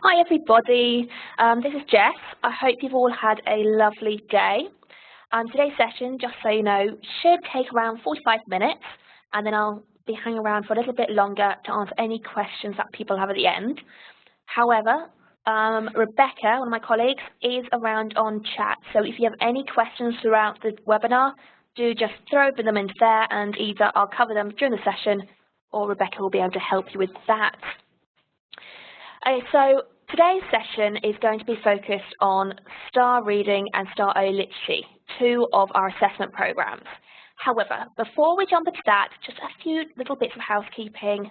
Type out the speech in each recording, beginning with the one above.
Hi everybody, this is Jess. I hope you've all had a lovely day. Today's session, just so you know, should take around 45 minutes and then I'll be hanging around for a little bit longer to answer any questions that people have at the end. However, Rebecca, one of my colleagues, is around on chat, so if you have any questions throughout the webinar, do just throw them into there and either I'll cover them during the session or Rebecca will be able to help you with that. Okay, so today's session is going to be focused on STAR Reading and STAR Early Literacy, two of our assessment programs. However, before we jump into that, just a few little bits of housekeeping.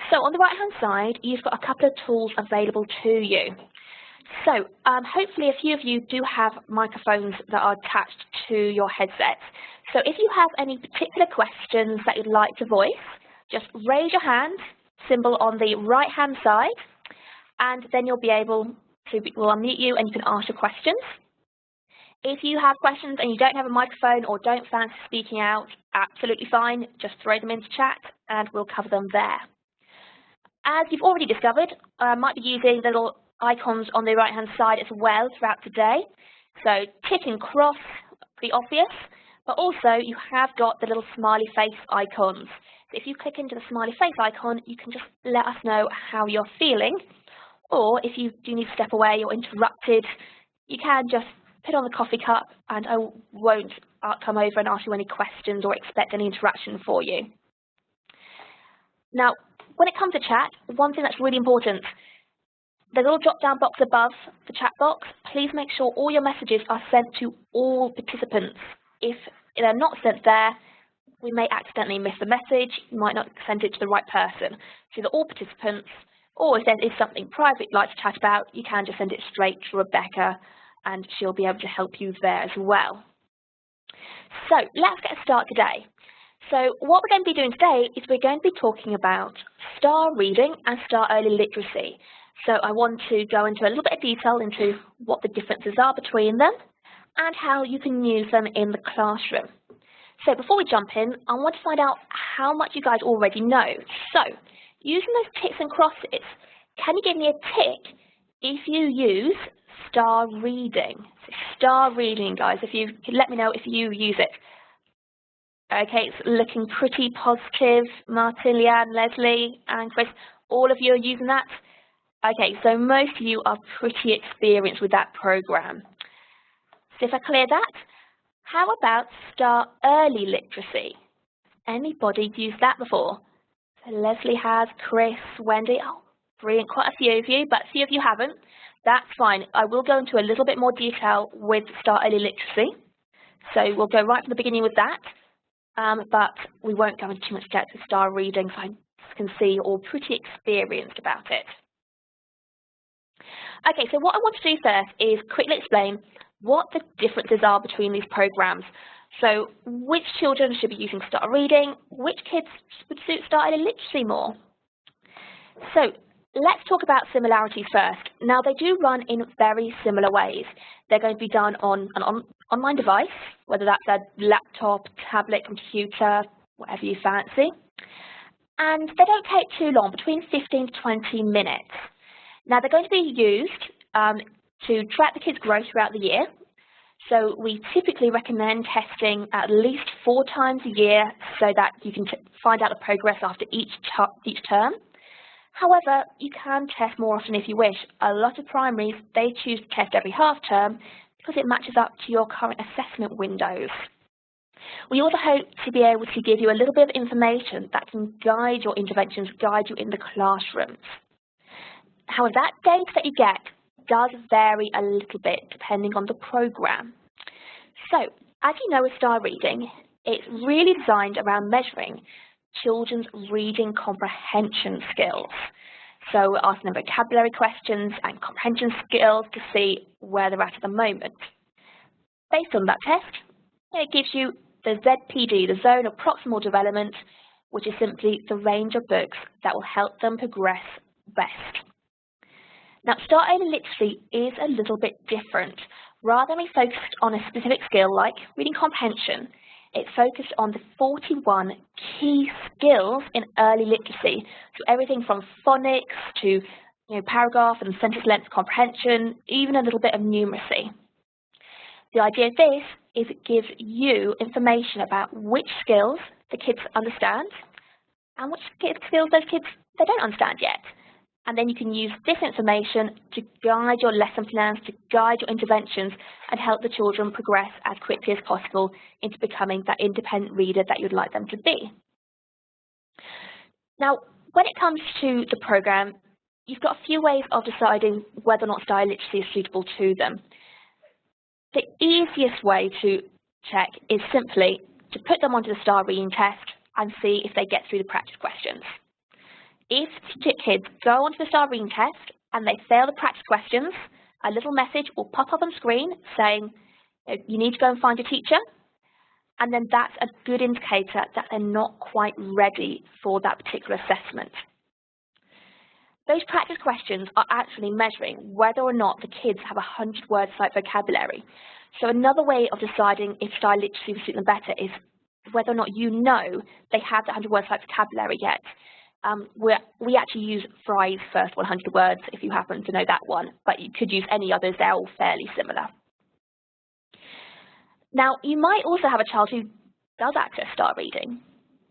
So on the right-hand side, you've got a couple of tools available to you. So hopefully a few of you do have microphones that are attached to your headsets. So if you have any particular questions that you'd like to voice, just raise your hand, symbol on the right-hand side, and then you'll be able to, we'll unmute you and you can ask your questions. If you have questions and you don't have a microphone or don't fancy speaking out, absolutely fine, just throw them into chat and we'll cover them there. As you've already discovered, I might be using the little icons on the right-hand side as well throughout today. So tick and cross, the obvious, but also you have got the little smiley face icons. If you click into the smiley face icon, you can just let us know how you're feeling. Or if you do need to step away or interrupted, you can just put on the coffee cup and I won't come over and ask you any questions or expect any interaction for you. Now, when it comes to chat, one thing that's really important, there's a little drop-down box above the chat box. Please make sure all your messages are sent to all participants. If they're not sent there, we may accidentally miss the message, you might not send it to the right person. So that all participants, or if there is something private you'd like to chat about, you can just send it straight to Rebecca and she'll be able to help you there as well. So let's get a start today. So what we're going to be doing today is we're going to be talking about STAR Reading and STAR Early Literacy. So I want to go into a little bit of detail into what the differences are between them and how you can use them in the classroom. So before we jump in, I want to find out how much you guys already know. So using those ticks and crosses, can you give me a tick if you use STAR Reading? So STAR Reading, guys, if you can let me know if you use it. Okay, it's looking pretty positive. Martin, Leanne, Leslie, and Chris, all of you are using that? Okay, so most of you are pretty experienced with that program. So if I clear that, how about STAR Early Literacy? Anybody used that before? So Leslie has, Chris, Wendy, oh, brilliant, quite a few of you, but a few of you haven't. That's fine. I will go into a little bit more detail with STAR Early Literacy. So we'll go right from the beginning with that, but we won't go into too much depth with STAR Reading, so I can see you're all pretty experienced about it. Okay, so what I want to do first is quickly explain what the differences are between these programs. So which children should be using STAR Reading, which kids would suit STAR Early Literacy more? So let's talk about similarities first. Now they do run in very similar ways. They're going to be done on an online device, whether that's a laptop, tablet, computer, whatever you fancy. And they don't take too long, between 15 to 20 minutes. Now they're going to be used to track the kids' growth throughout the year. So we typically recommend testing at least 4 times a year so that you can find out the progress after each term. However, you can test more often if you wish. A lot of primaries, they choose to test every half term because it matches up to your current assessment windows. We also hope to be able to give you a little bit of information that can guide your interventions, guide you in the classrooms. However, that data that you get does vary a little bit depending on the program. So, as you know with STAR Reading, it's really designed around measuring children's reading comprehension skills. So we're asking them vocabulary questions and comprehension skills to see where they're at the moment. Based on that test, it gives you the ZPD, the Zone of Proximal Development, which is simply the range of books that will help them progress best. Now, STAR Early Literacy is a little bit different. Rather than be focused on a specific skill like reading comprehension, it's focused on the 41 key skills in early literacy. So everything from phonics to paragraph and sentence length comprehension, even a little bit of numeracy. The idea of this is it gives you information about which skills the kids understand and which skills those kids they don't understand yet. And then you can use this information to guide your lesson plans, to guide your interventions, and help the children progress as quickly as possible into becoming that independent reader that you'd like them to be. Now, when it comes to the program, you've got a few ways of deciding whether or not style literacy is suitable to them. The easiest way to check is simply to put them onto the STAR reading test and see if they get through the practice questions. If kids go onto the STAR reading test and they fail the practice questions, a little message will pop up on screen saying, you need to go and find a teacher, and then that's a good indicator that they're not quite ready for that particular assessment. Those practice questions are actually measuring whether or not the kids have a 100-word sight vocabulary. So another way of deciding if style literacy will suit them better is whether or not you know they have the 100-word sight vocabulary yet. We actually use Fry's first 100 words, if you happen to know that one, but you could use any others, they're all fairly similar. Now, you might also have a child who does access STAR reading.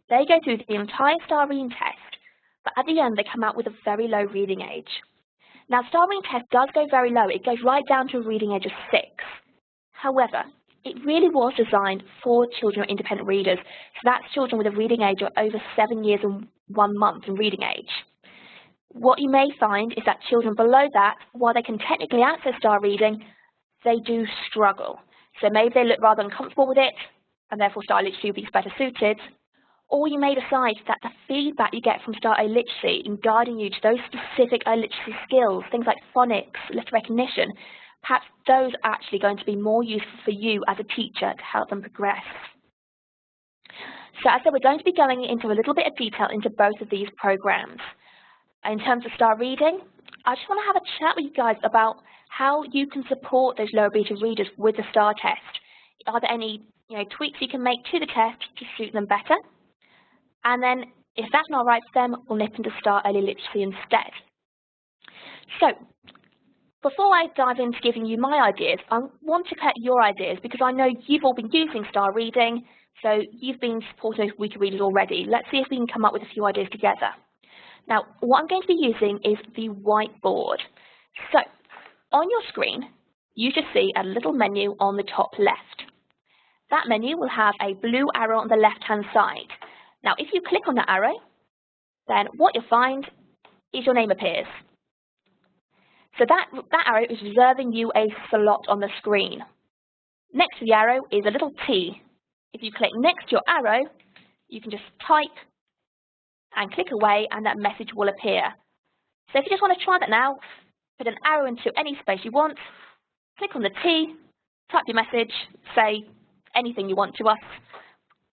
They go through the entire STAR reading test, but at the end they come out with a very low reading age. Now, STAR reading test does go very low. It goes right down to a reading age of 6. However, it really was designed for children who are independent readers. So that's children with a reading age of over 7 years and 1 month in reading age. What you may find is that children below that, while they can technically access STAR reading, they do struggle. So maybe they look rather uncomfortable with it, and therefore style literacy will be better suited. Or you may decide that the feedback you get from STAR literacy in guiding you to those specific literacy skills, things like phonics, letter recognition, perhaps those are actually going to be more useful for you as a teacher to help them progress. So as I said, we're going to be going into a little bit of detail into both of these programs. In terms of STAR reading, I just want to have a chat with you guys about how you can support those lower beta readers with the STAR test. Are there any tweaks you can make to the test to suit them better? And then, if that's not right for them, we'll nip into STAR Early Literacy instead. So, before I dive into giving you my ideas, I want to collect your ideas because I know you've all been using STAR reading, so you've been supporting those weaker readers already. Let's see if we can come up with a few ideas together. Now, what I'm going to be using is the whiteboard. So, on your screen, you should see a little menu on the top left. That menu will have a blue arrow on the left-hand side. Now, if you click on that arrow, then what you'll find is your name appears. So that arrow is reserving you a slot on the screen. Next to the arrow is a little T. If you click next to your arrow, you can just type and click away, and that message will appear. So if you just want to try that now, put an arrow into any space you want, click on the T, type your message, say anything you want to us.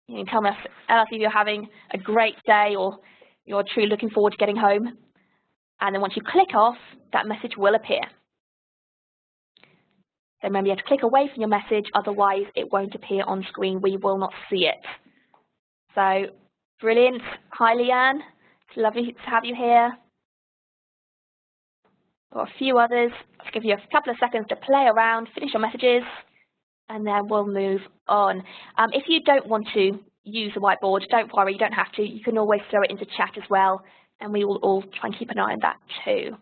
You can tell us if you're having a great day or you're truly looking forward to getting home. And then once you click off, that message will appear. So remember, you have to click away from your message, otherwise it won't appear on screen. We will not see it. So, brilliant. Hi, Leanne. It's lovely to have you here. Got a few others. Let's give you a couple of seconds to play around, finish your messages, and then we'll move on. If you don't want to use the whiteboard, don't worry, you don't have to. You can always throw it into chat as well, and we will all try and keep an eye on that too.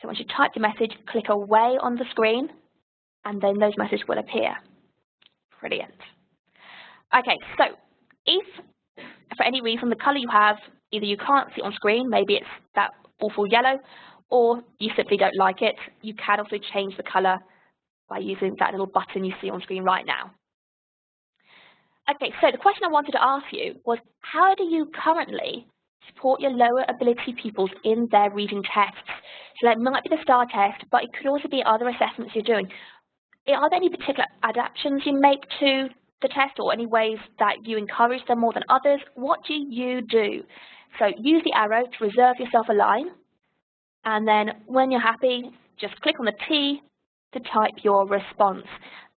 So once you type your message, click away on the screen, and then those messages will appear. Brilliant. Okay, so if for any reason the colour you have, either you can't see on screen, maybe it's that awful yellow, or you simply don't like it, you can also change the colour by using that little button you see on screen right now. Okay, so the question I wanted to ask you was, how do you currently support your lower ability pupils in their reading tests? So that might be the STAR test, but it could also be other assessments you're doing. Are there any particular adaptations you make to the test, or any ways that you encourage them more than others? What do you do? So use the arrow to reserve yourself a line, and then when you're happy, just click on the T to type your response.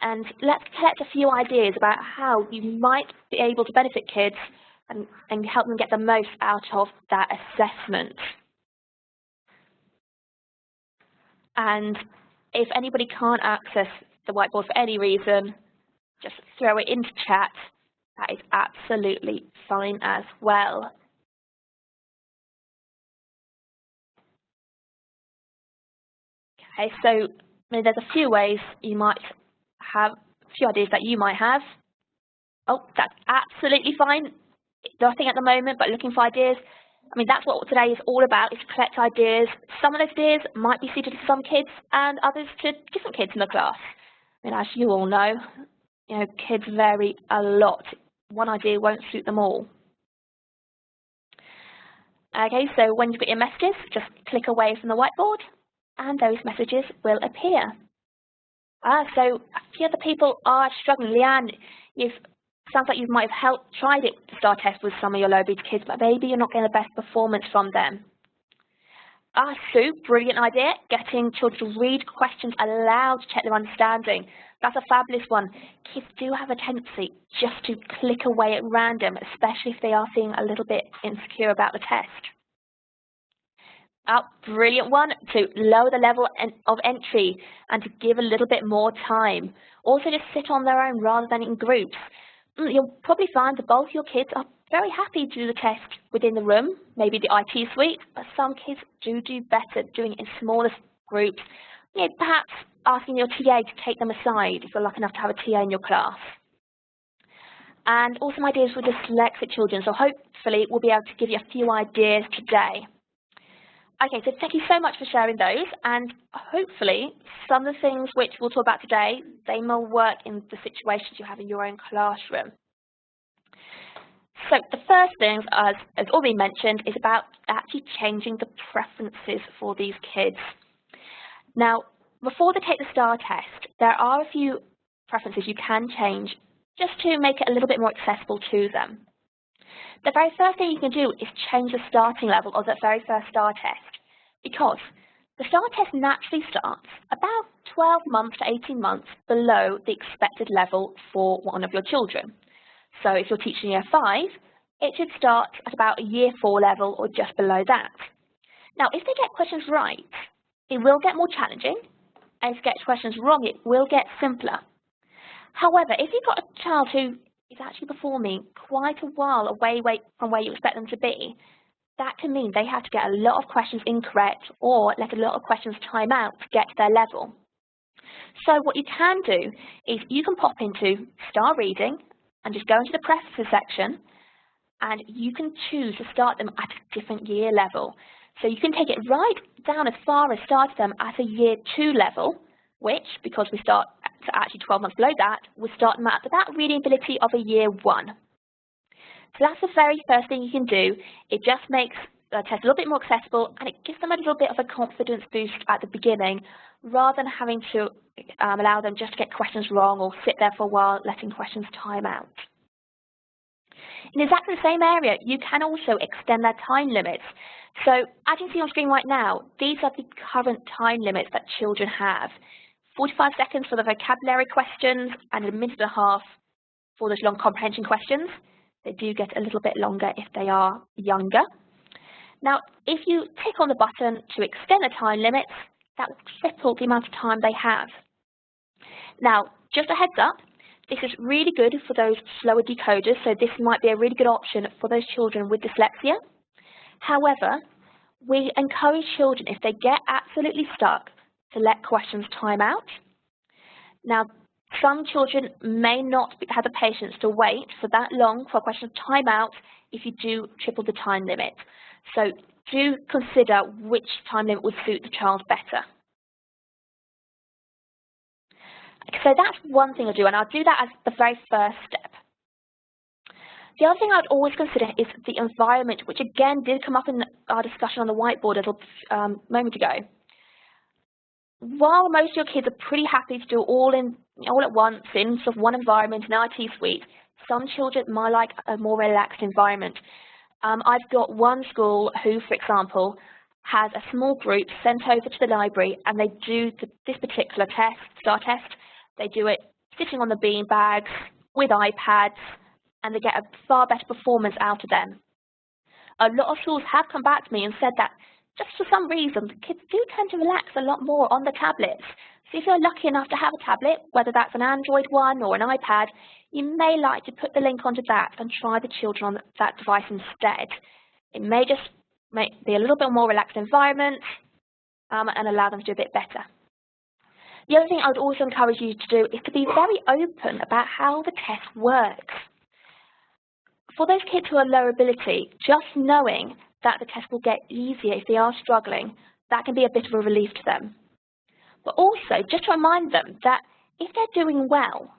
And let's collect a few ideas about how you might be able to benefit kids and help them get the most out of that assessment. And if anybody can't access the whiteboard for any reason, just throw it into chat. That is absolutely fine as well. Okay, so there's a few ways you might have, a few ideas that you might have. Oh, that's absolutely fine. Nothing at the moment, but looking for ideas. I mean, that's what today is all about, is to collect ideas. Some of those ideas might be suited to some kids and others to different kids in the class. I mean, as you all know, kids vary a lot. One idea won't suit them all. Okay, so when you've got your messages, just click away from the whiteboard and those messages will appear. So a few other people are struggling. Leanne, sounds like you might have tried it, the STAR test with some of your low ability kids, but maybe you're not getting the best performance from them. Sue, brilliant idea, getting children to read questions aloud to check their understanding. That's a fabulous one. Kids do have a tendency just to click away at random, especially if they are feeling a little bit insecure about the test. Brilliant one, to lower the level of entry and to give a little bit more time. Also just sit on their own rather than in groups. You'll probably find the bulk of your kids are very happy to do the test within the room, maybe the IT suite, but some kids do better doing it in smaller groups. Perhaps asking your TA to take them aside if you're lucky enough to have a TA in your class. And also some ideas for dyslexic children, so hopefully we'll be able to give you a few ideas today. Okay, so thank you so much for sharing those, and hopefully some of the things which we'll talk about today, they may work in the situations you have in your own classroom. So the first thing, as already mentioned, is about actually changing the preferences for these kids. Now, before they take the STAR test, there are a few preferences you can change just to make it a little bit more accessible to them. The very first thing you can do is change the starting level of that very first STAR test, because the STAR test naturally starts about 12 months to 18 months below the expected level for one of your children. So if you're teaching year 5, it should start at about a year 4 level or just below that. Now, if they get questions right, it will get more challenging, and if you get questions wrong, it will get simpler. However, if you've got a child who is actually performing quite a while away from where you expect them to be, that can mean they have to get a lot of questions incorrect or let a lot of questions time out to get to their level. So what you can do is you can pop into STAR Reading and just go into the preferences section, and you can choose to start them at a different year level. So you can take it right down as far as start them at a year 2 level, which, because we start actually 12 months below that, we start them at that reading ability of a year 1. So that's the very first thing you can do. It just makes the test a little bit more accessible, and it gives them a little bit of a confidence boost at the beginning, rather than having to allow them just to get questions wrong or sit there for a while letting questions time out. In exactly the same area, you can also extend their time limits. So as you can see on screen right now, these are the current time limits that children have. 45 seconds for the vocabulary questions and a minute and a half for those long comprehension questions. They do get a little bit longer if they are younger. Now, if you tick on the button to extend the time limits, that will triple the amount of time they have. Now, just a heads up, this is really good for those slower decoders, so this might be a really good option for those children with dyslexia. However, we encourage children, if they get absolutely stuck, to let questions time out. Now, some children may not have the patience to wait for that long for a question to time out if you do triple the time limit. So do consider which time limit would suit the child better. So that's one thing I'll do, and I'll do that as the very first step. The other thing I'd always consider is the environment, which again did come up in our discussion on the whiteboard a little moment ago. While most of your kids are pretty happy to do all at once in sort of one environment, an IT suite, some children might like a more relaxed environment. I've got one school who, for example, has a small group sent over to the library, and they do this particular test, STAR test. They do it sitting on the bean bags with iPads, and they get a far better performance out of them. A lot of schools have come back to me and said that just for some reason, kids do tend to relax a lot more on the tablets. So if you're lucky enough to have a tablet, whether that's an Android one or an iPad, you may like to put the link onto that and try the children on that device instead. It may just be a little bit more relaxed environment and allow them to do a bit better. The other thing I would also encourage you to do is to be very open about how the test works. For those kids who are lower ability, just knowing that the test will get easier if they are struggling, that can be a bit of a relief to them. But also, just to remind them that if they're doing well,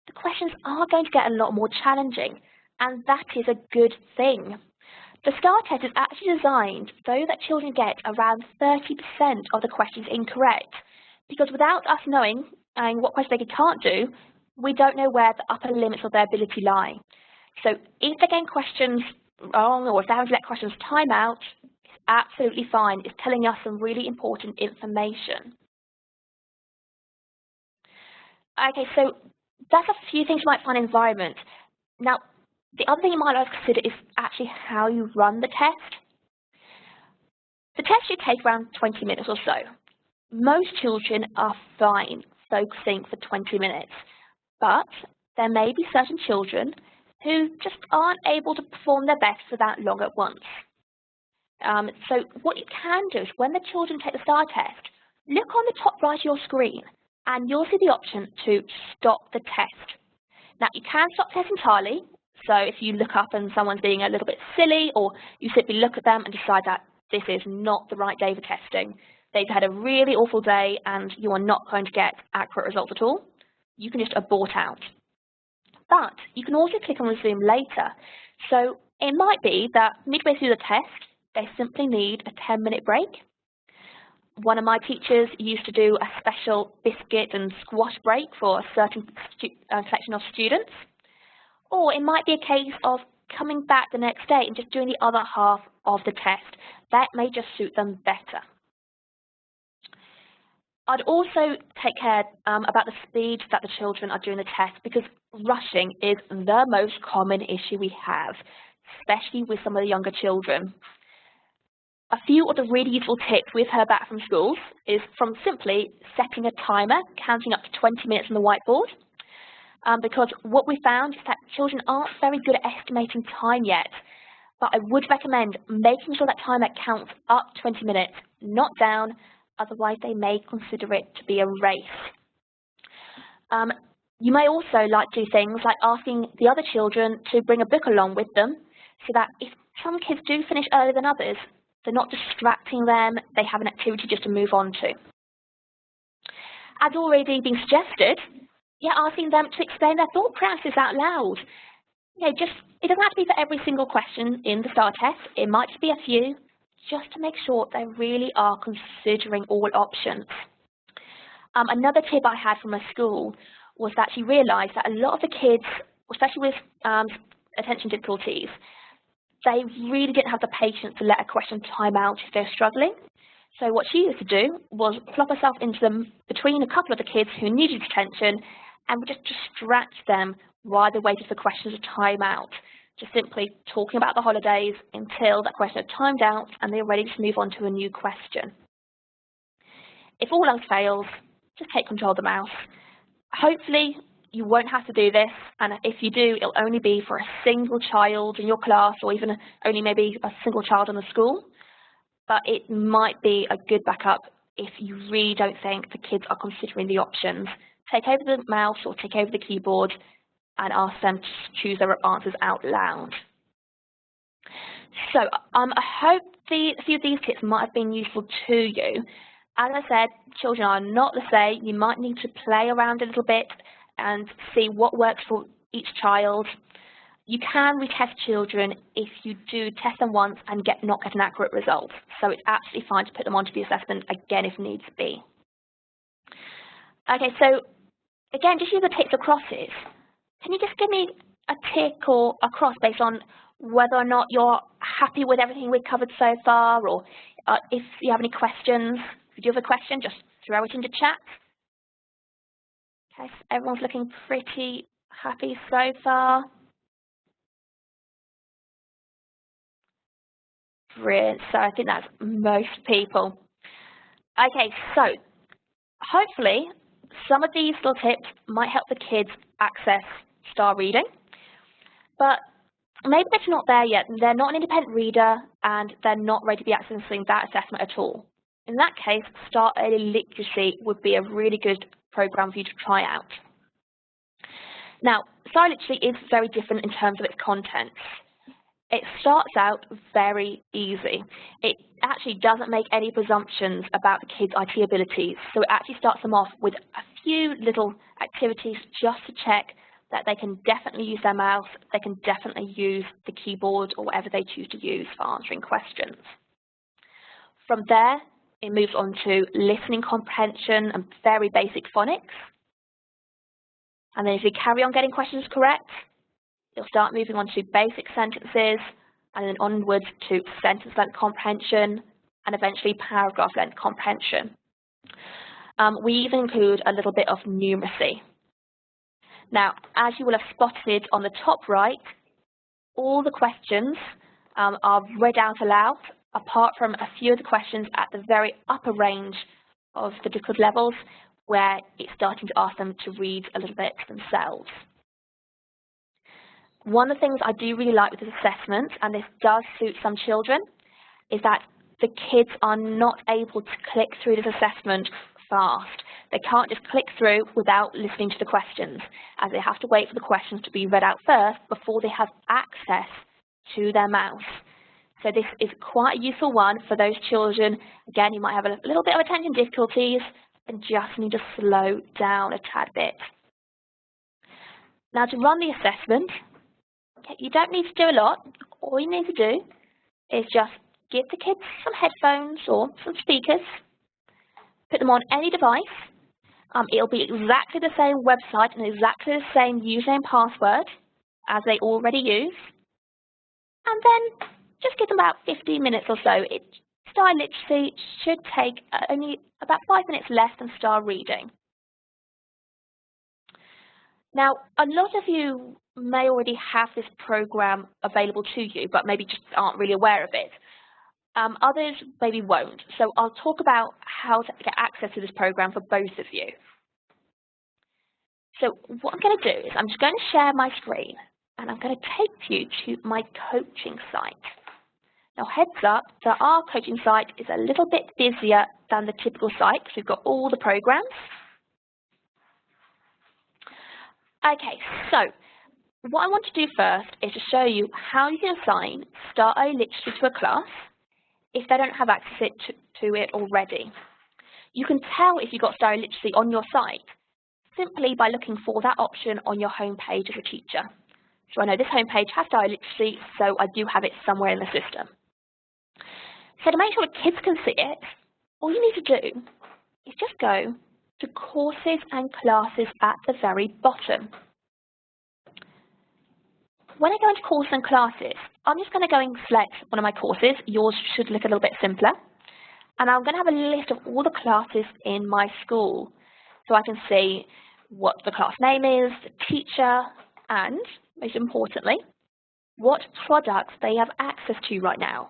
the questions are going to get a lot more challenging, and that is a good thing. The STAR test is actually designed so that children get around 30% of the questions incorrect, because without us knowing what questions they can't do, we don't know where the upper limits of their ability lie. So if they get questions wrong or if they have to let questions time out, it's absolutely fine. It's telling us some really important information. Okay, so that's a few things you might find in environment. Now, the other thing you might have to consider is actually how you run the test. The test should take around 20 minutes or so. Most children are fine focusing for 20 minutes, but there may be certain children who just aren't able to perform their best for that long at once. So what you can do is when the children take the STAR test, look on the top right of your screen and you'll see the option to stop the test. Now you can stop the test entirely, so if you look up and someone's being a little bit silly, or you simply look at them and decide that this is not the right day for testing, they've had a really awful day and you are not going to get accurate results at all, you can just abort out. But you can also click on resume later. So it might be that midway through the test, they simply need a 10-minute break. One of my teachers used to do a special biscuit and squash break for a certain collection of students. Or it might be a case of coming back the next day and just doing the other half of the test. That may just suit them better. I'd also take care about the speed that the children are doing the test, because rushing is the most common issue we have, especially with some of the younger children. A few of the really useful tips we've heard back from schools is from simply setting a timer, counting up to 20 minutes on the whiteboard, because what we found is that children aren't very good at estimating time yet. But I would recommend making sure that timer counts up 20 minutes, not down, otherwise they may consider it to be a race. You may also like to do things like asking the other children to bring a book along with them, so that if some kids do finish earlier than others, they're not distracting them, they have an activity just to move on to. As already been suggested, asking them to explain their thought process out loud. It doesn't have to be for every single question in the STAR test, it might just be a few, just to make sure they really are considering all options. Another tip I had from a school was that she realised that a lot of the kids, especially with attention difficulties, they really didn't have the patience to let a question time out if they're struggling. So what she used to do was plop herself into them between a couple of the kids who needed attention and would just distract them while they waited for questions to time out, just simply talking about the holidays until that question had timed out and they're ready to move on to a new question. If all else fails, just take control of the mouse. Hopefully you won't have to do this, and if you do, it'll only be for a single child in your class, or even only maybe a single child in the school. But it might be a good backup if you really don't think the kids are considering the options. Take over the mouse or take over the keyboard and ask them to choose their answers out loud. So I hope a few of these tips might have been useful to you. As I said, children are not the same. You might need to play around a little bit and see what works for each child. You can retest children if you do test them once and not get an accurate result. So it's absolutely fine to put them onto the assessment again if needs be. Okay, so again, just use the ticks or crosses. Can you just give me a tick or a cross based on whether or not you're happy with everything we've covered so far, or if you have any questions? If you do have a question, just throw it into chat. Okay, so everyone's looking pretty happy so far. Brilliant. So I think that's most people. Okay, so hopefully some of these little tips might help the kids access star reading, but maybe they're not there yet. They're not an independent reader and they're not ready to be accessing that assessment at all. In that case, Star Early Literacy would be a really good program for you to try out. Now, Star Literacy is very different in terms of its contents. It starts out very easy. It actually doesn't make any presumptions about the kids' IT abilities, so it actually starts them off with a few little activities just to check that they can definitely use their mouse, they can definitely use the keyboard or whatever they choose to use for answering questions. From there, it moves on to listening comprehension and very basic phonics. And then if you carry on getting questions correct, you'll start moving on to basic sentences and then onwards to sentence length comprehension and eventually paragraph length comprehension. We even include a little bit of numeracy. Now, as you will have spotted on the top right, all the questions are read out aloud, apart from a few of the questions at the very upper range of the difficult levels, where it's starting to ask them to read a little bit themselves. One of the things I do really like with this assessment, and this does suit some children, is that the kids are not able to click through this assessment fast. They can't just click through without listening to the questions, as they have to wait for the questions to be read out first before they have access to their mouse. So this is quite a useful one for those children, again, who might have a little bit of attention difficulties and just need to slow down a tad bit. Now, to run the assessment, you don't need to do a lot. All you need to do is just give the kids some headphones or some speakers, put them on any device. It'll be exactly the same website and exactly the same username and password as they already use. And then just give them about 15 minutes or so. Star Literacy should take only about 5 minutes less than Star Reading. Now, a lot of you may already have this program available to you, but maybe just aren't really aware of it. Others maybe won't. So I'll talk about how to get access to this program for both of you. So what I'm going to do is I'm just going to share my screen and I'm going to take you to my coaching site. Now heads up that our coaching site is a little bit busier than the typical site because we've got all the programs. Okay, so what I want to do first is to show you how you can assign Star Early Literacy to a class if they don't have access to it already. You can tell if you've got Star Early Literacy on your site simply by looking for that option on your home page as a teacher. So I know this home page has Star Early Literacy, so I do have it somewhere in the system. So to make sure the kids can see it, all you need to do is just go to Courses and Classes at the very bottom. When I go into Courses and Classes, I'm just going to go and select one of my courses. Yours should look a little bit simpler. And I'm going to have a list of all the classes in my school. So I can see what the class name is, the teacher, and, most importantly, what products they have access to right now.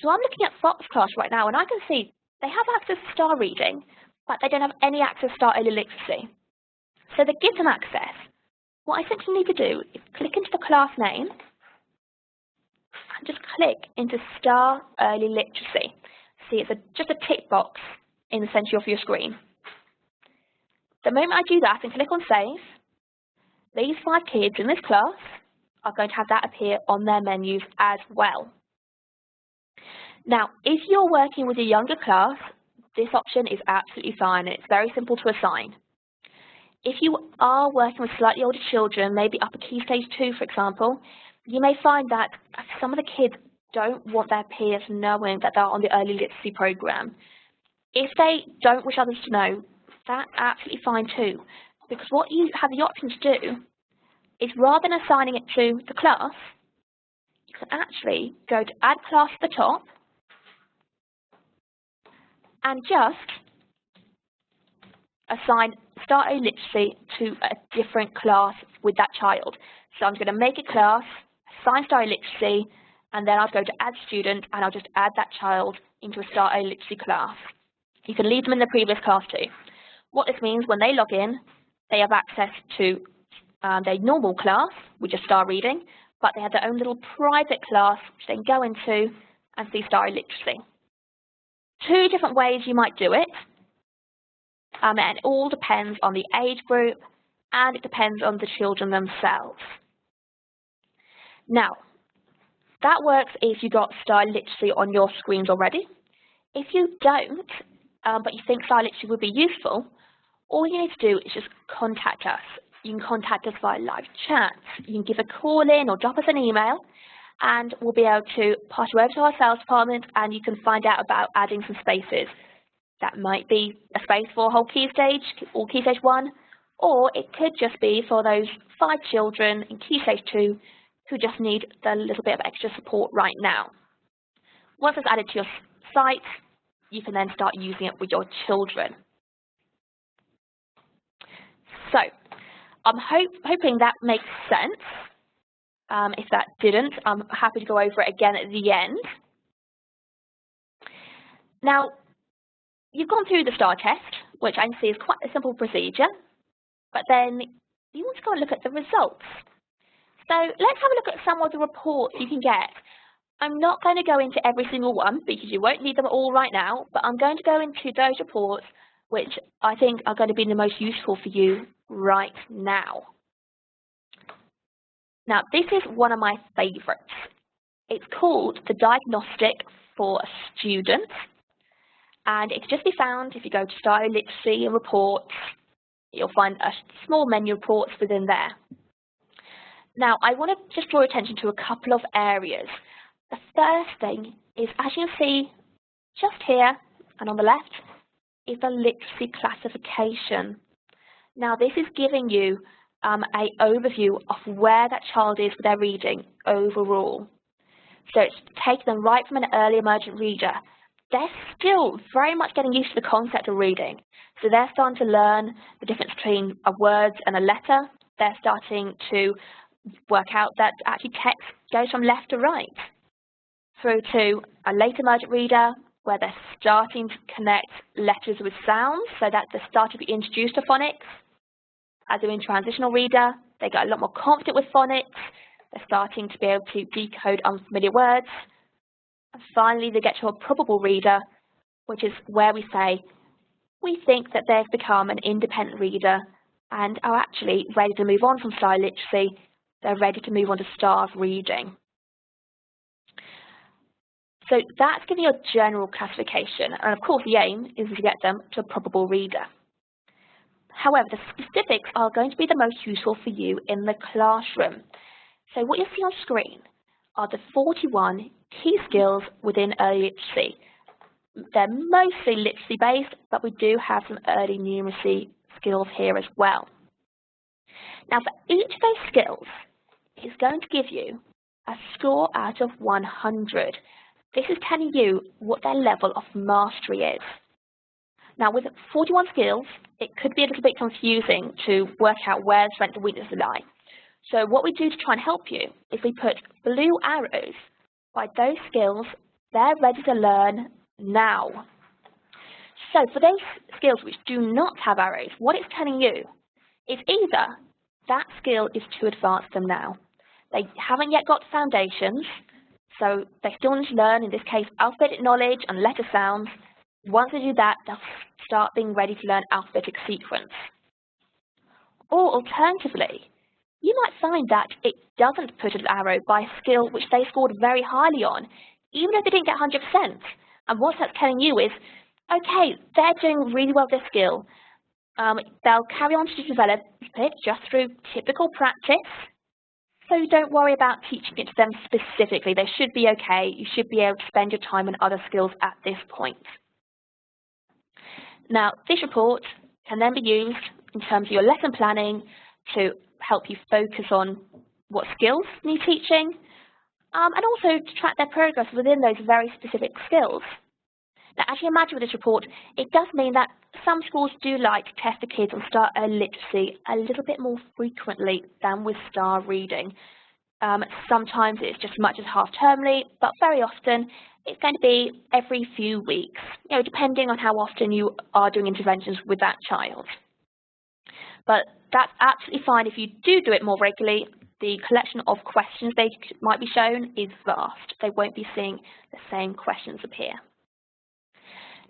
So I'm looking at Fox class right now, and I can see they have access to Star Reading, but they don't have any access to Star Early Literacy. So to give them access, what I simply need to do is click into the class name and just click into Star Early Literacy. See, it's just a tick box in the centre of your screen. The moment I do that and click on Save, these 5 kids in this class are going to have that appear on their menus as well. Now, if you're working with a younger class, this option is absolutely fine. It's very simple to assign. If you are working with slightly older children, maybe upper Key Stage 2, for example, you may find that some of the kids don't want their peers knowing that they're on the Early Literacy program. If they don't wish others to know, that's absolutely fine too, because what you have the option to do is rather than assigning it to the class, you can actually go to Add Class at the top and just assign Star Early Literacy to a different class with that child. So I'm going to make a class, assign Star Early Literacy, and then I'll go to add student, and I'll just add that child into a Start Early Literacy class. You can leave them in the previous class too. What this means, when they log in, they have access to their normal class, which is Star Reading, but they have their own little private class which they can go into and see Star Literacy. Two different ways you might do it, and it all depends on the age group, and it depends on the children themselves. Now, that works if you've got Star Literacy on your screens already. If you don't, but you think Star Literacy would be useful, all you need to do is just contact us. You can contact us via live chat, you can give a call in or drop us an email, and we'll be able to pass you over to our sales department, and you can find out about adding some spaces. That might be a space for a whole key stage or key stage 1, or it could just be for those 5 children in key stage 2 who just need a little bit of extra support right now. Once it's added to your site, you can then start using it with your children. So, I'm hoping that makes sense. If that didn't, I'm happy to go over it again at the end. Now, you've gone through the STAR test, which I can see is quite a simple procedure, but then you want to go and look at the results. So let's have a look at some of the reports you can get. I'm not going to go into every single one because you won't need them all right now, but I'm going to go into those reports which I think are going to be the most useful for you right now. Now, this is one of my favourites. It's called the Diagnostic for a Student, and it can just be found if you go to Style Literacy and Reports. You'll find a small menu of reports within there. Now, I want to just draw attention to a couple of areas. The first thing is, as you can see just here and on the left, is the literacy classification. Now, this is giving you an overview of where that child is with their reading overall. So it's taking them right from an early emergent reader. They're still very much getting used to the concept of reading. So they're starting to learn the difference between a word and a letter. They're starting to work out that actually text goes from left to right, through to a late emergent reader where they're starting to connect letters with sounds, so that they're starting to be introduced to phonics. As they're in transitional reader, they get a lot more confident with phonics. They're starting to be able to decode unfamiliar words. And finally, they get to a probable reader, which is where we say, we think that they've become an independent reader and are actually ready to move on from Style Literacy. They're ready to move on to Star Reading. So that's giving you a general classification, and of course the aim is to get them to a probable reader. However, the specifics are going to be the most useful for you in the classroom. So what you'll see on screen are the 41 key skills within early literacy. They're mostly literacy based, but we do have some early numeracy skills here as well. Now, for each of those skills, it's going to give you a score out of 100. This is telling you what their level of mastery is. Now, with 41 skills, it could be a little bit confusing to work out where strengths and weaknesses lie. So what we do to try and help you is we put blue arrows by those skills they're ready to learn now. So for those skills which do not have arrows, what it's telling you is either that skill is too advanced for them now. They haven't yet got foundations, so they still need to learn, in this case, alphabetic knowledge and letter sounds. Once they do that, they'll start being ready to learn alphabetic sequence. Or alternatively, you might find that it doesn't put an arrow by a skill which they scored very highly on, even if they didn't get 100%. And what that's telling you is, okay, they're doing really well with this skill. They'll carry on to develop it just through typical practice. So don't worry about teaching it to them specifically. They should be okay. You should be able to spend your time on other skills at this point. Now, this report can then be used in terms of your lesson planning to help you focus on what skills need teaching, and also to track their progress within those very specific skills. Now, as you imagine with this report, it does mean that some schools do like to test the kids on Star Literacy a little bit more frequently than with Star Reading. Sometimes it's just as much as half-termly, but very often it's going to be every few weeks, depending on how often you are doing interventions with that child. But that's absolutely fine if you do it more regularly. The collection of questions they might be shown is vast. They won't be seeing the same questions appear.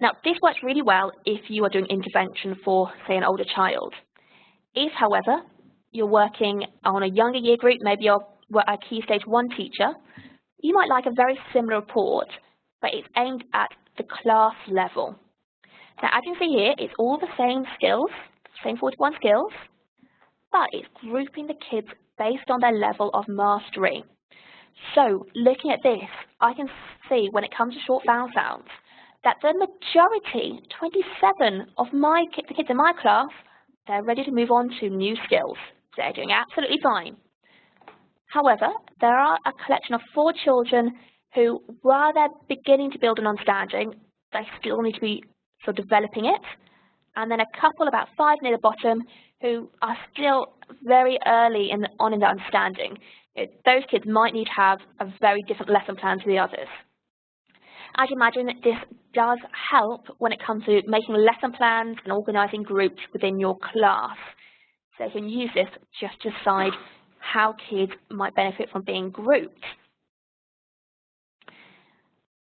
Now, this works really well if you are doing intervention for, say, an older child. If, however, you're working on a younger year group, maybe you're a Key Stage 1 teacher, you might like a very similar report, but it's aimed at the class level. Now, as you can see here, it's all the same skills, same 41 skills, but it's grouping the kids based on their level of mastery. So, looking at this, I can see when it comes to short vowel sounds, that the majority, 27 of the kids in my class, they're ready to move on to new skills. They're doing absolutely fine. However, there are a collection of 4 children who, while they're beginning to build an understanding, they still need to be sort of developing it. And then a couple, about 5 near the bottom, who are still very early in their understanding. Those kids might need to have a very different lesson plan to the others. As you imagine, this does help when it comes to making lesson plans and organising groups within your class. So you can use this just to decide how kids might benefit from being grouped.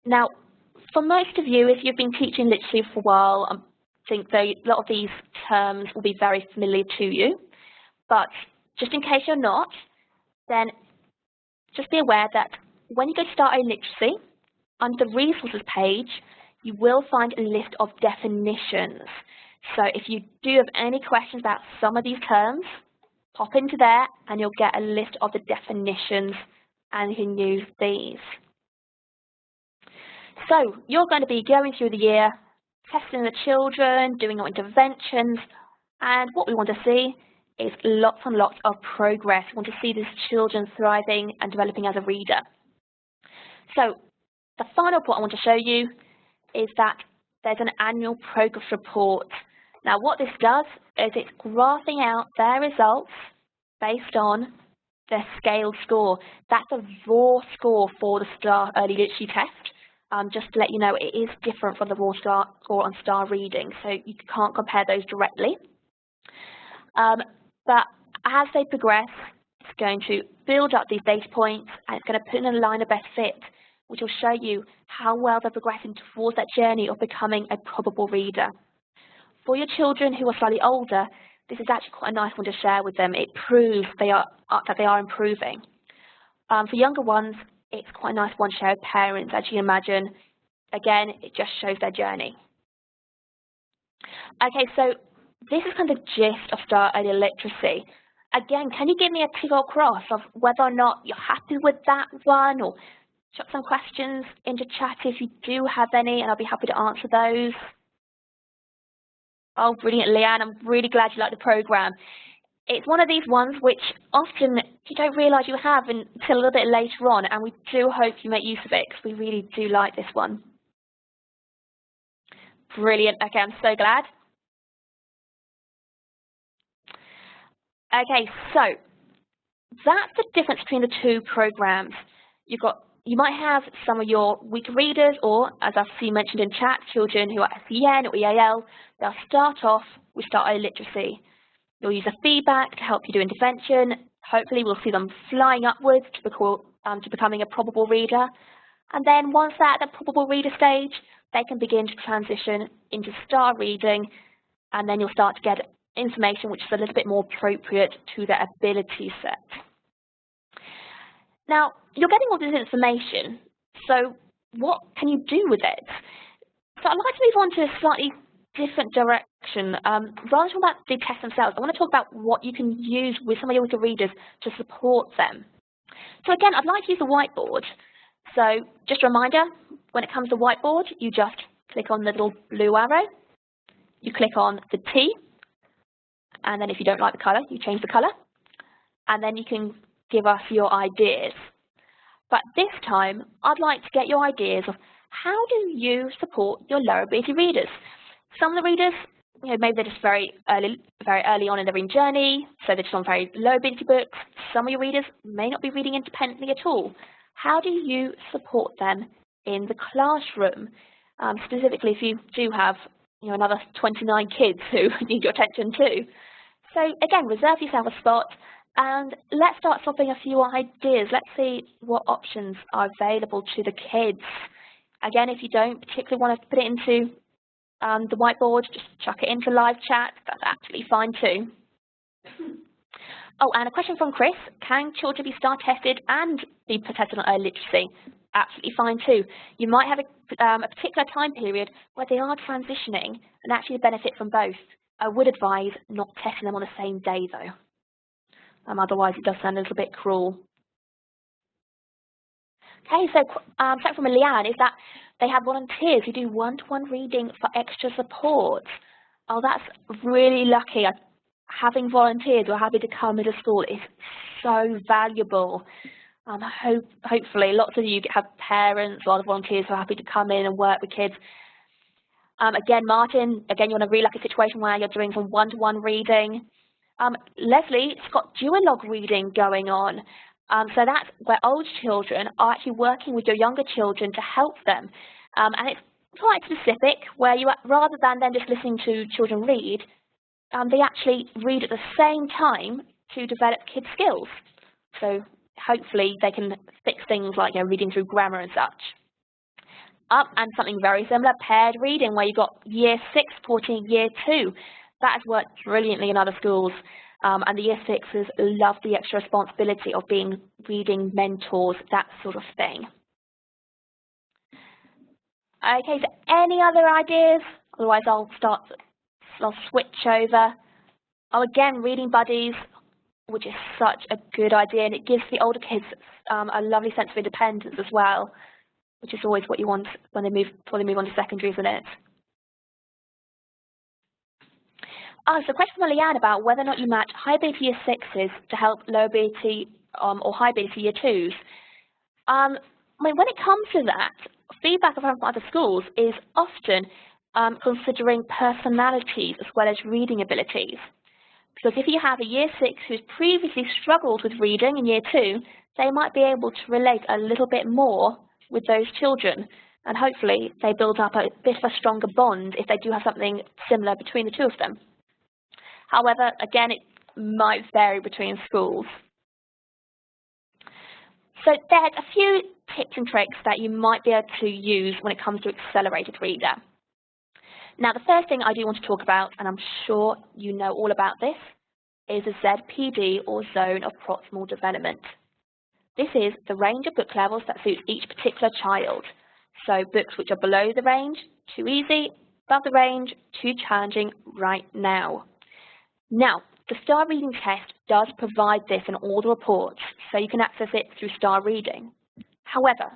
Now, for most of you, if you've been teaching literacy for a while, I think a lot of these terms will be very familiar to you. But just in case you're not, then just be aware that when you go to Start A Literacy, under the resources page, you will find a list of definitions. So if you do have any questions about some of these terms, pop into there and you'll get a list of the definitions and you can use these. So you're going to be going through the year, testing the children, doing your interventions, and what we want to see is lots and lots of progress. We want to see these children thriving and developing as a reader. So the final point I want to show you is that there's an annual progress report. Now what this does is it's graphing out their results based on their scaled score. That's a raw score for the STAR Early Literacy Test. Just to let you know, it is different from the raw score on STAR Reading, so you can't compare those directly. But as they progress, it's going to build up these data points and it's going to put in a line of best fit, which will show you how well they're progressing towards that journey of becoming a probable reader. For your children who are slightly older, this is actually quite a nice one to share with them. It proves that they are improving. For younger ones, it's quite a nice one to share with parents. As you can imagine, again, it just shows their journey. Okay, so this is kind of the gist of Start Early Literacy. Again, can you give me a tick or cross of whether or not you're happy with that one, or chuck some questions into chat if you do have any, and I'll be happy to answer those. Oh, brilliant, Leanne. I'm really glad you like the program. It's one of these ones which often you don't realise you have until a little bit later on, and we do hope you make use of it because we really do like this one. Brilliant. Okay, I'm so glad. Okay, so that's the difference between the 2 programs. You might have some of your weak readers, or as I've seen mentioned in chat, children who are SEN or EAL. They'll start off with Start Early Literacy. You'll use a feedback to help you do intervention. Hopefully we'll see them flying upwards to becoming a probable reader. And then once they're at the probable reader stage, they can begin to transition into STAR reading, and then you'll start to get information which is a little bit more appropriate to their ability set. Now, you're getting all this information, so what can you do with it? So I'd like to move on to a slightly different direction. Rather than talk about the tests themselves, I want to talk about what you can use with some of your weaker readers to support them. So again, I'd like to use the whiteboard. So just a reminder, when it comes to whiteboard, you just click on the little blue arrow, you click on the T, and then if you don't like the colour, you change the colour, and then you can give us your ideas. But this time, I'd like to get your ideas of how do you support your lower ability readers. Some of the readers maybe they're just very early on in their reading journey, so they're just on very low ability books. Some of your readers may not be reading independently at all. How do you support them in the classroom? Specifically, if you do have another 29 kids who need your attention too. So again, reserve yourself a spot, and let's start swapping a few ideas. Let's see what options are available to the kids. Again, if you don't particularly want to put it into the whiteboard, just chuck it into live chat. That's absolutely fine too. Oh, and a question from Chris. Can children be STAR tested and be tested on early literacy? Absolutely fine too. You might have a particular time period where they are transitioning and actually benefit from both. I would advise not testing them on the same day though. Otherwise it does sound a little bit cruel. Okay, so something from Leanne is that they have volunteers who do one-to-one reading for extra support. Oh, that's really lucky. Having volunteers who are happy to come into school is so valuable. Hopefully lots of you have parents or other volunteers who are happy to come in and work with kids. Again, Martin, you want a really lucky situation where you're doing some one-to-one reading. Leslie's got duologue reading going on. So that's where older children are actually working with your younger children to help them. And it's quite specific, where you, rather than then just listening to children read, they actually read at the same time to develop kids' skills. So hopefully they can fix things like reading through grammar and such. And something very similar, paired reading, where you've got Year 6 supporting Year 2. That has worked brilliantly in other schools. And the Year 6s love the extra responsibility of being reading mentors, that sort of thing. Okay, so any other ideas? Otherwise I'll switch over. Oh, again, reading buddies, which is such a good idea, and it gives the older kids a lovely sense of independence as well, which is always what you want when they move on to secondary, isn't it? Oh, so a question from Leanne about whether or not you match high ability Year 6s to help low ability or high ability Year 2s. I mean, when it comes to that, feedback I've had from other schools is often considering personalities as well as reading abilities. Because if you have a Year 6 who's previously struggled with reading in Year 2, they might be able to relate a little bit more with those children. And hopefully they build up a bit of a stronger bond if they do have something similar between the two of them. However, again, it might vary between schools. So there's a few tips and tricks that you might be able to use when it comes to accelerated reader. Now, the first thing I do want to talk about, and I'm sure you know all about this, is a ZPD or zone of proximal development. This is the range of book levels that suits each particular child. So books which are below the range, too easy, above the range, too challenging right now. Now, the STAR reading test does provide this in all the reports, so you can access it through STAR reading. However,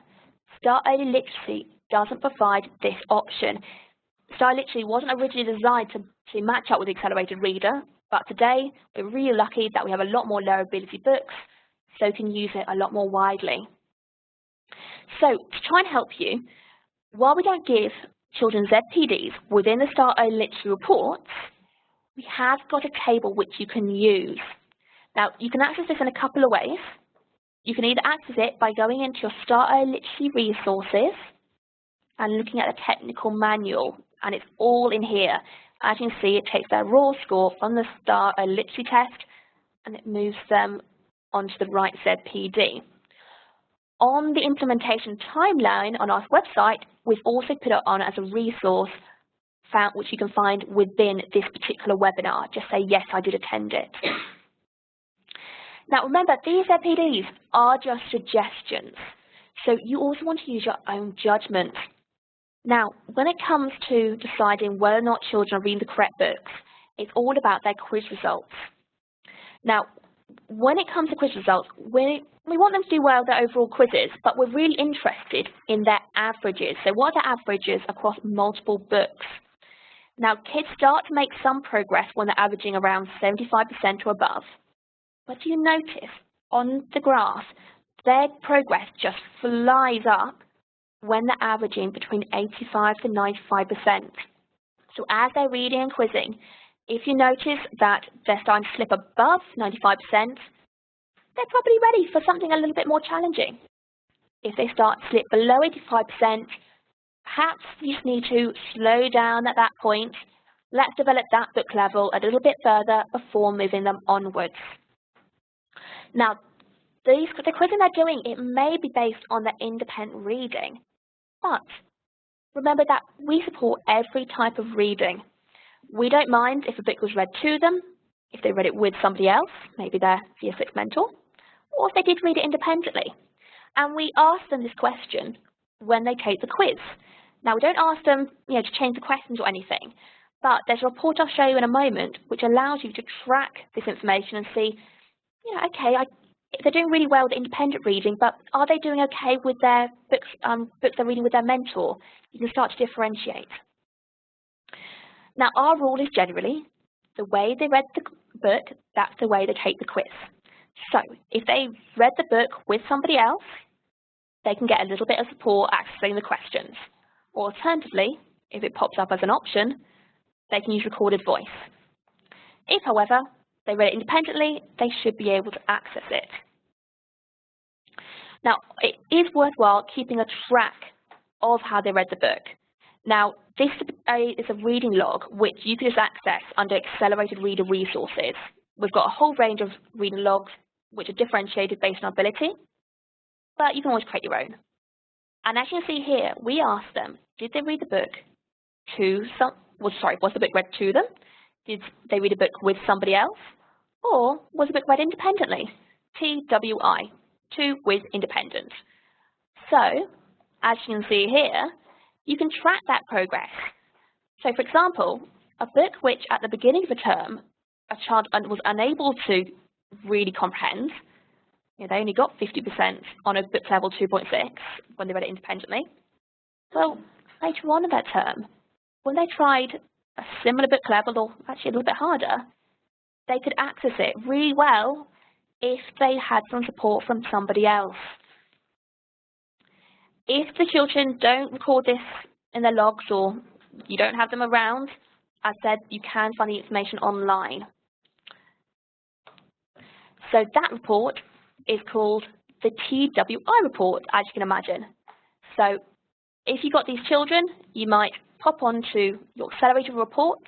STAR early literacy doesn't provide this option. STAR literacy wasn't originally designed to match up with the accelerated reader, but today we're really lucky that we have a lot more low ability books, so you can use it a lot more widely. So to try and help you, while we don't give children ZPDs within the STAR early literacy reports, we have got a table which you can use. Now, you can access this in a couple of ways. You can either access it by going into your STAR early literacy resources and looking at the technical manual, and it's all in here. As you can see, it takes their raw score from the STAR early literacy test and it moves them onto the right ZPD. On the implementation timeline on our website, we've also put it on as a resource which you can find within this particular webinar. Just say, yes, I did attend it. Now remember, these ZPDs are just suggestions, so you also want to use your own judgment. Now, when it comes to deciding whether or not children are reading the correct books, it's all about their quiz results. Now, when it comes to quiz results, we want them to do well with their overall quizzes, but we're really interested in their averages. So what are their averages across multiple books? Now, kids start to make some progress when they're averaging around 75% or above. But do you notice on the graph, their progress just flies up when they're averaging between 85 to 95%. So as they're reading and quizzing, if you notice that they're starting to slip above 95%, they're probably ready for something a little bit more challenging. If they start to slip below 85%, perhaps you just need to slow down at that point. Let's develop that book level a little bit further before moving them onwards. Now, the quizzing they're doing, it may be based on their independent reading, but remember that we support every type of reading. We don't mind if a book was read to them, if they read it with somebody else, maybe their Year 6 mentor, or if they did read it independently. And we ask them this question when they take the quiz. Now, we don't ask them, to change the questions or anything, but there's a report I'll show you in a moment which allows you to track this information and see, okay, they're doing really well with independent reading, but are they doing okay with their books they're reading with their mentor? You can start to differentiate. Now, our rule is generally the way they read the book, that's the way they take the quiz. So, if they read the book with somebody else, they can get a little bit of support accessing the questions. Or alternatively, if it pops up as an option, they can use recorded voice. If, however, they read it independently, they should be able to access it. Now, it is worthwhile keeping a track of how they read the book. Now, this is a reading log which you can just access under Accelerated Reader Resources. We've got a whole range of reading logs which are differentiated based on ability, but you can always create your own. And as you can see here, we asked them, did they read the book was the book read to them? Did they read a book with somebody else? Or was the book read independently? TWI, to with independent. So, as you can see here, you can track that progress. So, for example, a book which at the beginning of the term, a child was unable to really comprehend, they only got 50% on a book level 2.6 when they read it independently. Well, later on in that term, when they tried a similar book level, or actually a little bit harder, they could access it really well if they had some support from somebody else. If the children don't record this in their logs or you don't have them around, as said, you can find the information online. So that report is called the TWI report, as you can imagine. So if you've got these children, you might pop onto your accelerated reports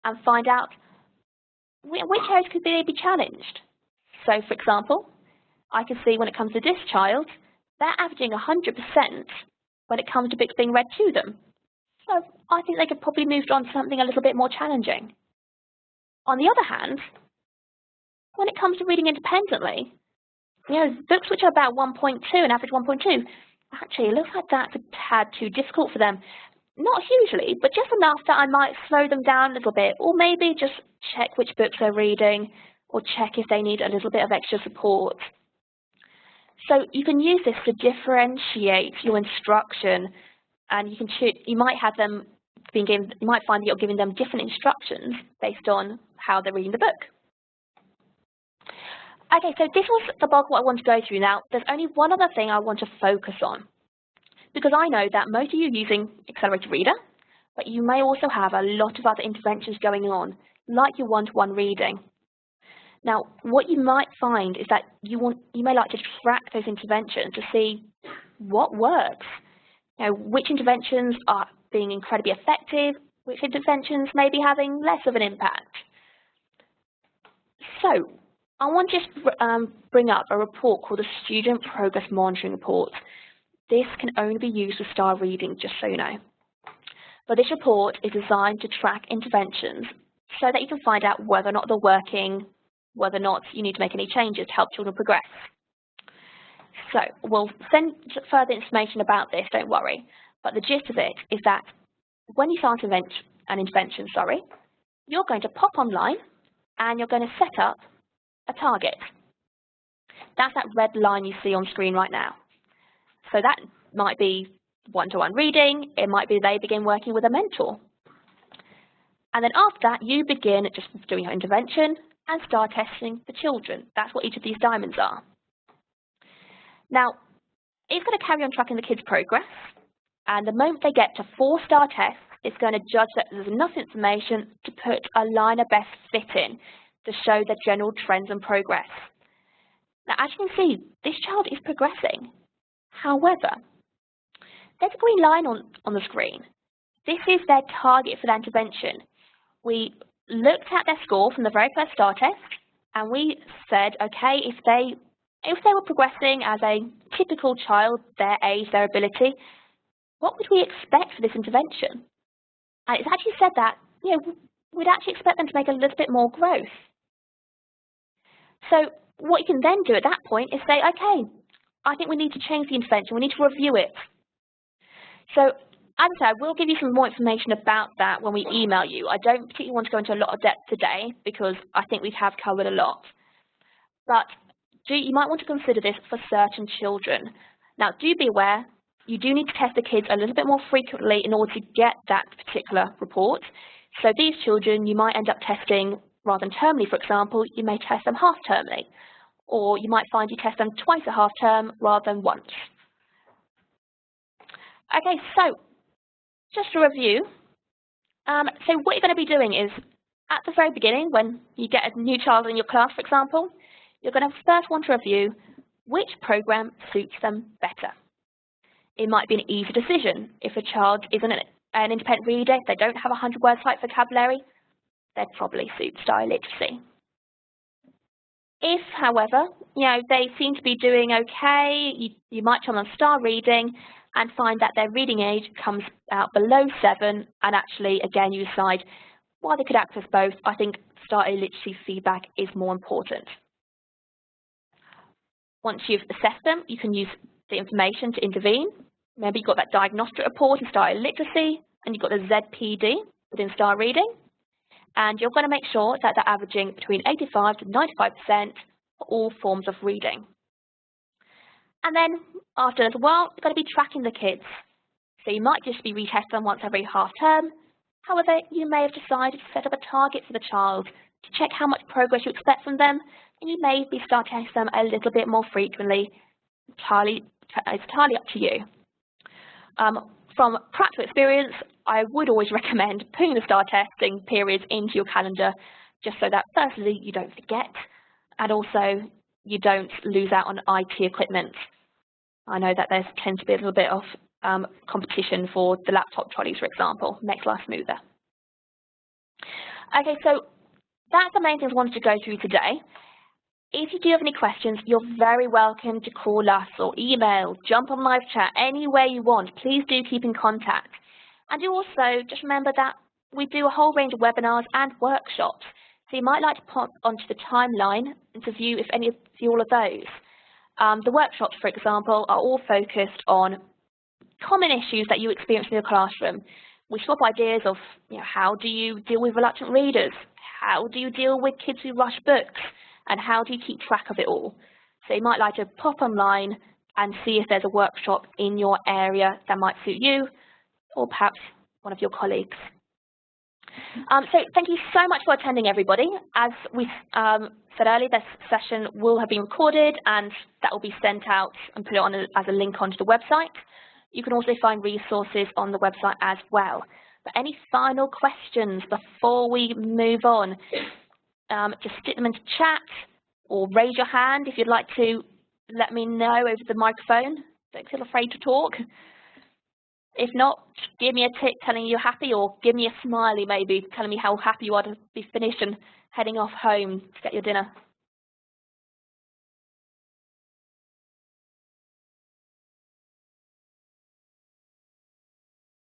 and find out which areas could they be challenged. So, for example, I can see when it comes to this child, they're averaging 100% when it comes to books being read to them. So I think they could probably move on to something a little bit more challenging. On the other hand, when it comes to reading independently, books which are about 1.2, an average 1.2, actually it looks like that's a tad too difficult for them. Not hugely, but just enough that I might slow them down a little bit, or maybe just check which books they're reading, or check if they need a little bit of extra support. So you can use this to differentiate your instruction, and you might have them being given, you might find that you're giving them different instructions based on how they're reading the book. Okay, so this was the bulk of what I want to go through now. There's only one other thing I want to focus on, because I know that most of you are using Accelerated Reader, but you may also have a lot of other interventions going on, like your one-to-one reading. Now, what you might find is that you may like to track those interventions to see what works. Which interventions are being incredibly effective, which interventions may be having less of an impact. So, I want to just bring up a report called the Student Progress Monitoring Report. This can only be used with STAR reading, just so you know. But this report is designed to track interventions so that you can find out whether or not they're working, whether or not you need to make any changes to help children progress. So we'll send further information about this, don't worry. But the gist of it is that when you start an intervention, you're going to pop online and you're going to set up a target. That's that red line you see on screen right now. So that might be one-to-one reading, it might be they begin working with a mentor. And then after that, you begin just doing your intervention and start testing the children. That's what each of these diamonds are. Now, it's going to carry on tracking the kids' progress, and the moment they get to 4-star tests, is going to judge that there's enough information to put a line of best fit in to show the general trends and progress. Now, as you can see, this child is progressing. However, there's a green line on the screen. This is their target for the intervention. We looked at their score from the very first STAR test, and we said, okay, if they were progressing as a typical child, their age, their ability, what would we expect for this intervention? And it's actually said that, we'd actually expect them to make a little bit more growth. So what you can then do at that point is say, okay, I think we need to change the intervention. We need to review it. So as I said, we'll give you some more information about that when we email you. I don't particularly want to go into a lot of depth today because I think we have covered a lot. But you might want to consider this for certain children. Now, do be aware, you do need to test the kids a little bit more frequently in order to get that particular report. So these children, you might end up testing rather than termly, for example, you may test them half-termly. Or you might find you test them twice a half-term rather than once. Okay, so just to review, so what you're going to be doing is, at the very beginning, when you get a new child in your class, for example, you're going to first want to review which program suits them better. It might be an easy decision. If a child isn't an independent reader, if they don't have a 100-word type vocabulary, they'd probably suit style literacy. If, however, they seem to be doing okay, you might try them on STAR reading and find that their reading age comes out below 7, and actually, again, you decide, while they could access both, I think STAR literacy feedback is more important. Once you've assessed them, you can use the information to intervene. Remember, you've got that diagnostic report in STAR literacy, and you've got the ZPD within STAR reading. And you're going to make sure that they're averaging between 85 to 95% for all forms of reading. And then, after a little while, you're going to be tracking the kids. So you might just be retesting them once every half term. However, you may have decided to set up a target for the child to check how much progress you expect from them, and you may start testing them a little bit more frequently. It's entirely up to you. From practical experience, I would always recommend putting the STAR testing periods into your calendar, just so that firstly you don't forget, and also you don't lose out on IT equipment. I know that there tends to be a little bit of competition for the laptop trolleys, for example. Makes life smoother. Okay, so that's the main things I wanted to go through today. If you do have any questions, you're very welcome to call us or email, jump on live chat, any way you want. Please do keep in contact. And do also just remember that we do a whole range of webinars and workshops. So you might like to pop onto the timeline and to view all of those. The workshops, for example, are all focused on common issues that you experience in your classroom. We swap ideas of how do you deal with reluctant readers? How do you deal with kids who rush books? And how do you keep track of it all? So you might like to pop online and see if there's a workshop in your area that might suit you, or perhaps one of your colleagues. So thank you so much for attending, everybody. As we said earlier, this session will have been recorded, and that will be sent out and put it on as a link onto the website. You can also find resources on the website as well. But any final questions before we move on? Just stick them into chat or raise your hand if you'd like to let me know over the microphone. Don't feel afraid to talk. If not, give me a tick telling you're happy, or give me a smiley maybe telling me how happy you are to be finished and heading off home to get your dinner.